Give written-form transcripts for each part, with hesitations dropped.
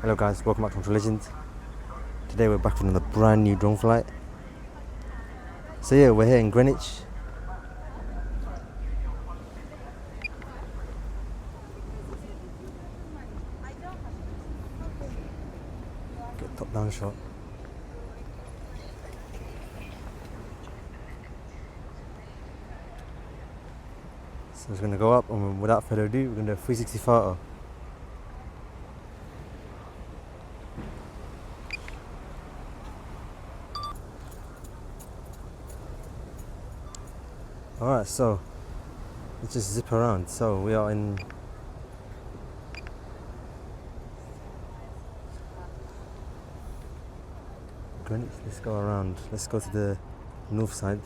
Hello guys, welcome back to Legends. Today we're back on the brand new drone flight. So yeah, we're here in Greenwich. Get top down shot. So it's gonna go up, and without further ado, we're gonna do a 360 photo. Alright, so let's just zip around. So we are in Greenwich. Let's go around. Let's go to the north side.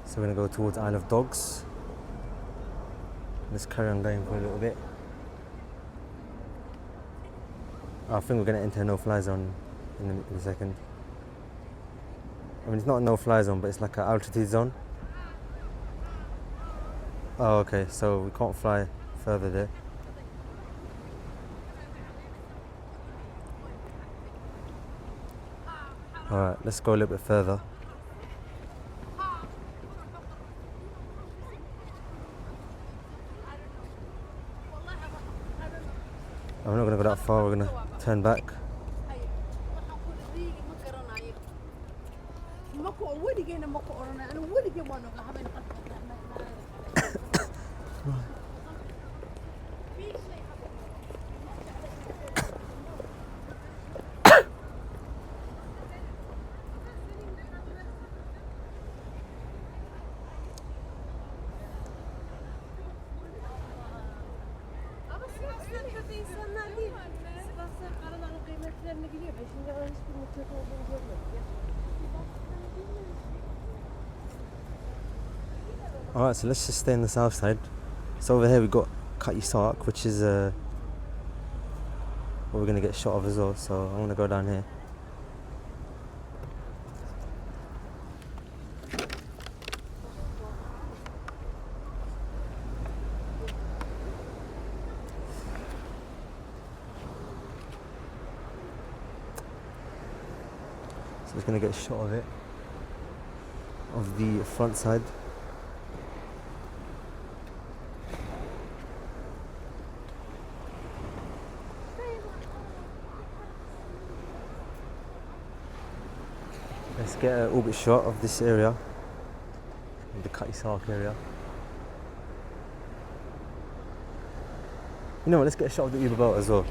So we're gonna go towards Isle of Dogs. Let's carry on going for a little bit. I think we're gonna enter a no-fly zone in a second. I mean, it's not a no-fly zone, but it's like an altitude zone. Oh, okay, so we can't fly further there. Alright, let's go a little bit further. I'm not gonna go that far, we're gonna turn back. Alright, so let's just stay on the south side. So over here we've got Cutty Sark, which is what we're going to get shot of as well. So I'm going to go down here. So it's going to get a shot of it, of the front side. Let's get an orbit shot of this area, the Cutty Sark area. You know what, let's get a shot of the Uber boat as well.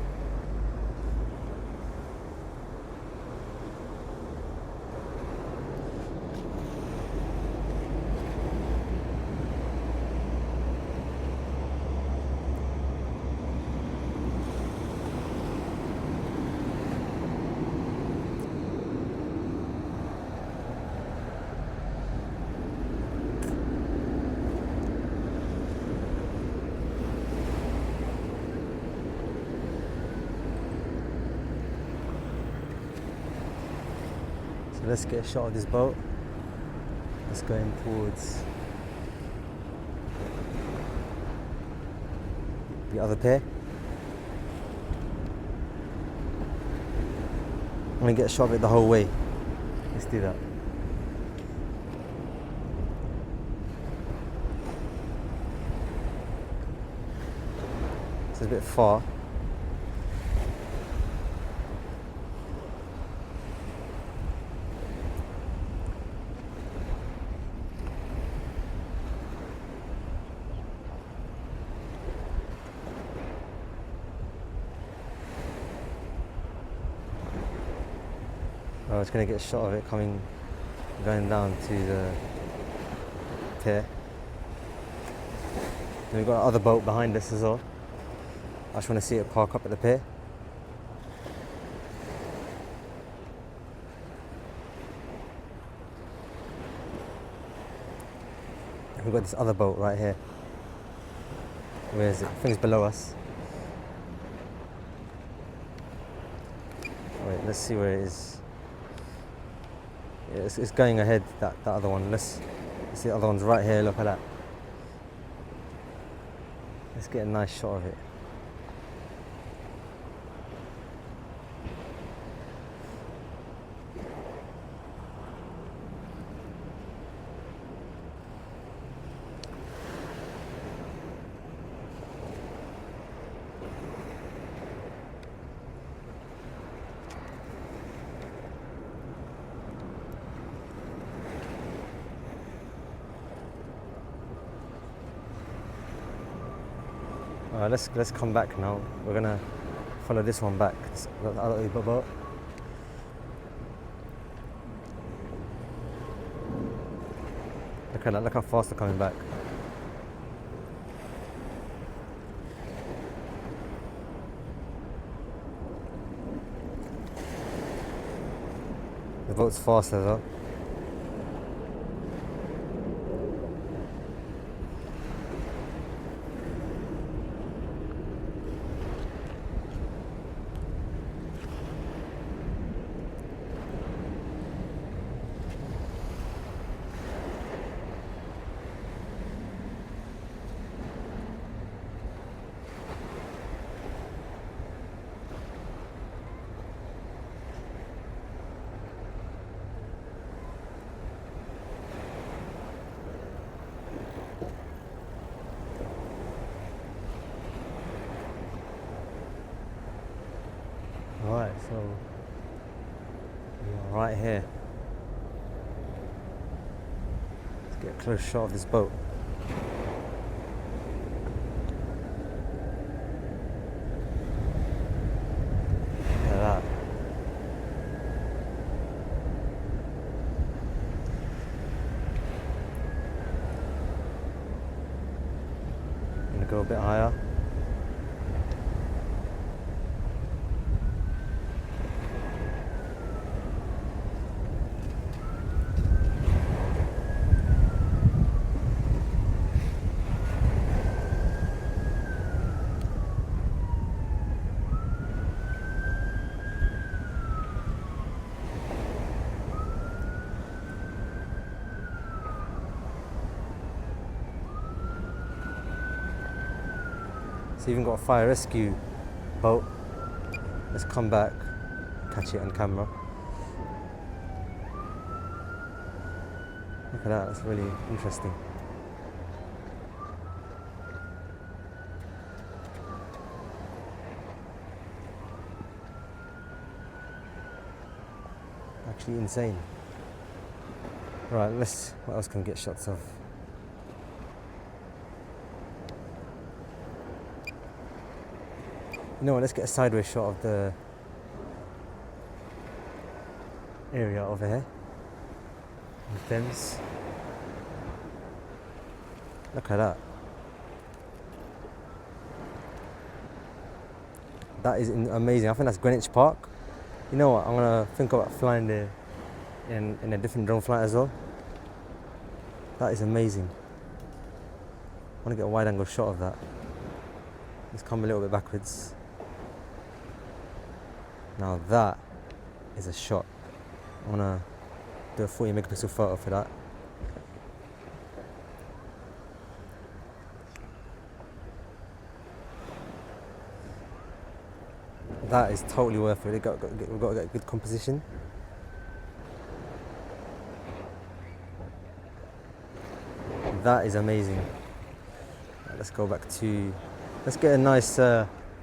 So let's get a shot of this boat. It's going towards the other pier. I'm gonna get a shot of it the whole way. Let's do that. So it's a bit far. I was going to get a shot of it going down to the parked here. And we've got another boat behind us as well. I just want to see it park up at the pier. And we've got this other boat right here. Where is it? I think it's below us. Wait, let's see where it is. Yeah, it's going ahead, that other one. Let's see, the other one's right here, look at that. Let's get a nice shot of it. Let's come back now. We're gonna follow this one back. The other boat. Look at that, look how fast they're coming back. The boat's fast as well. Alright, so we are right here. Let's get a close shot of this boat. Look at that. I'm gonna go a bit higher. So even got a fire rescue boat. Let's come back, catch it on camera. Look at that, that's really interesting. Actually insane. Right, what else can we get shots of? You know what, let's get a sideways shot of the area over here. The Thames. Look at that. That is amazing. I think that's Greenwich Park. You know what, I'm gonna think about flying there in a different drone flight as well. That is amazing. I want to get a wide angle shot of that. Let's come a little bit backwards. Now that is a shot. I want to do a 40 megapixel photo for that. That is totally worth it. We've got to get good composition. That is amazing. Right, let's go back to, let's get a nice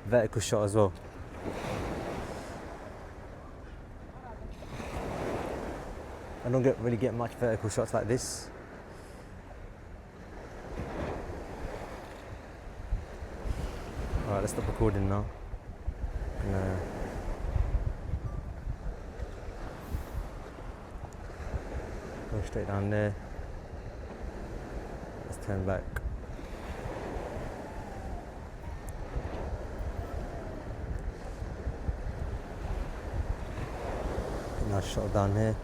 vertical shot as well. I don't really get much vertical shots like this. Alright, let's stop recording now. Go straight down there. turn back. Nice shot down here.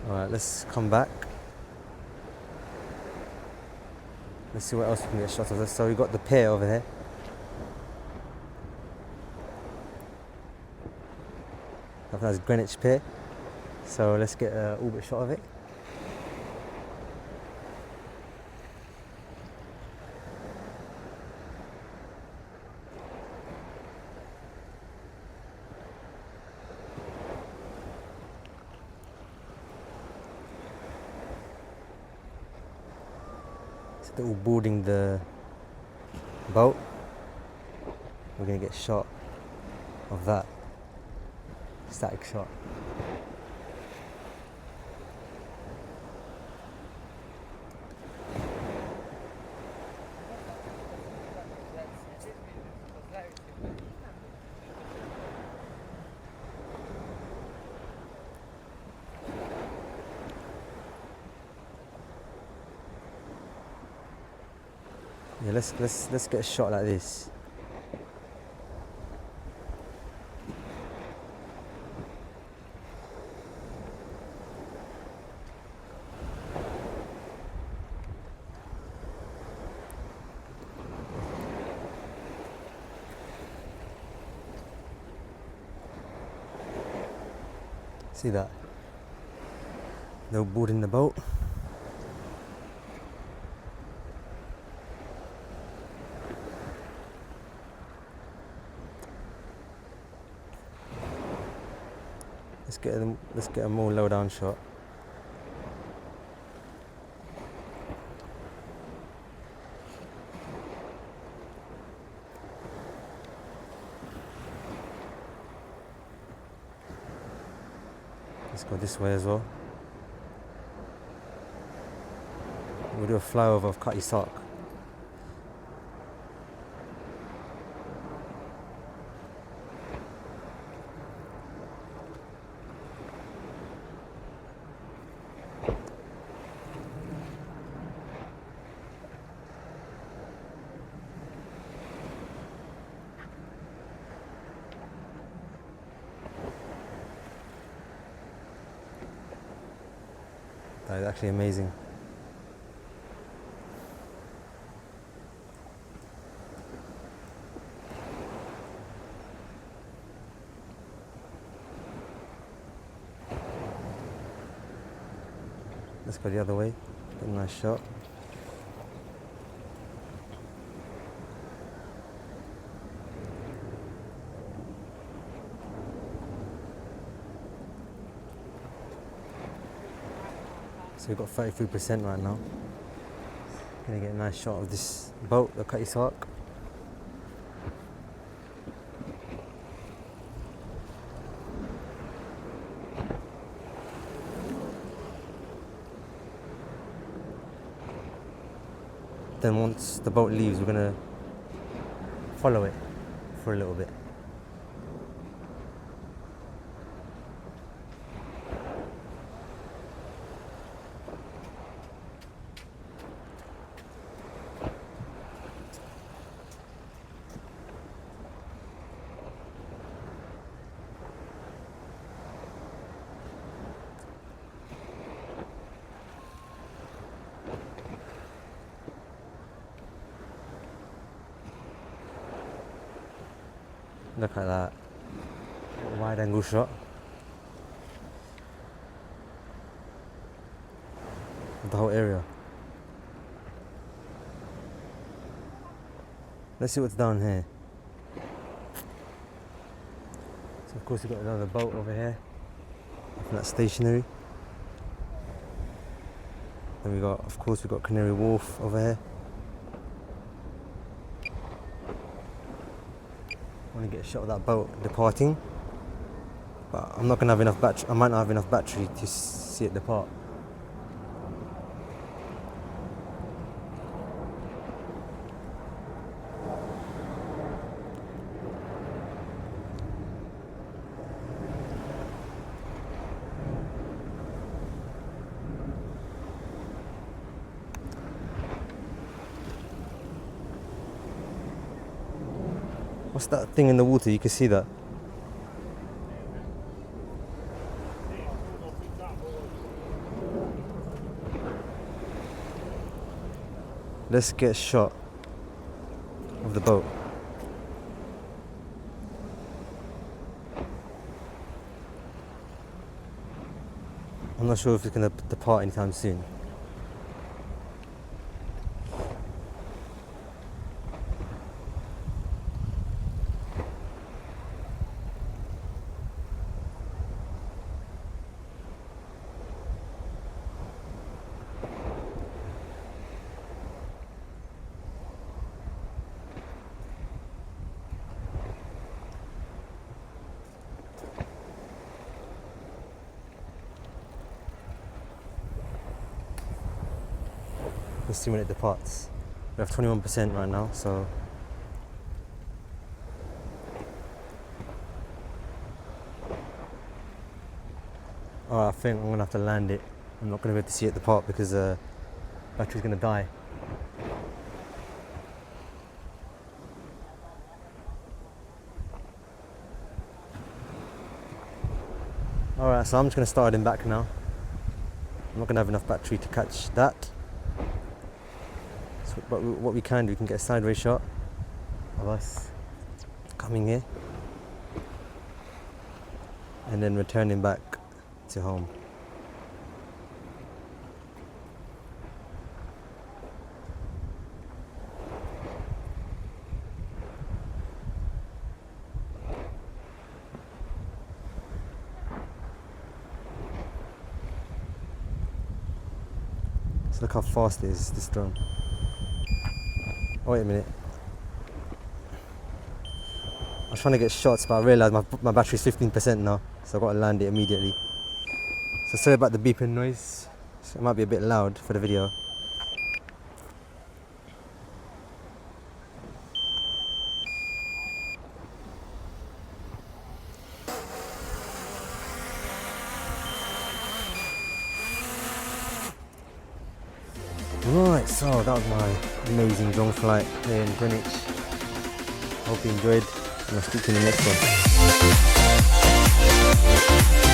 Alright, let's come back. Let's see what else we can get shots of this. So we got the pier over here. I think that's Greenwich Pier. So let's get an orbit shot of it. So they're all boarding the boat. We're gonna get a shot of that. Static shot. Yeah, let's get a shot like this. See that? They're boarding the boat. Let's get a more low down shot. Let's go this way as well. We'll do a flyover of Cutty Sark. That is actually amazing. Let's go the other way. Get a nice shot. So we've got 33% right now. Gonna get a nice shot of this boat, the Cutty Sark. Then once the boat leaves, we're gonna follow it for a little bit. Look at that wide angle shot of the whole area. Let's see what's down here. So of course we've got another boat over here, and that's stationary. Then we got, of course, we've got Canary Wharf over here. I want to get a shot of that boat departing, but I'm not going to have enough battery. I might not have enough battery to see it depart. What's that thing in the water? You can see that. Let's get a shot of the boat. I'm not sure if it's going to depart anytime soon. Let's see when it departs. We have 21% right now, so alright, I think I'm gonna have to land it. I'm not gonna be able to see it depart because the battery's gonna die. Alright, so I'm just gonna start heading back now. I'm not gonna have enough battery to catch that. So, but what we can do, we can get a sideways shot of us coming here and then returning back to home. So look how fast it is, this drone. Oh, wait a minute. I was trying to get shots, but I realised my battery's 15% now, so I've got to land it immediately. So sorry about the beeping noise. So it might be a bit loud for the video. Right, so that was my amazing drone flight here in Greenwich. Hope you enjoyed, and I'll speak to you in the next one.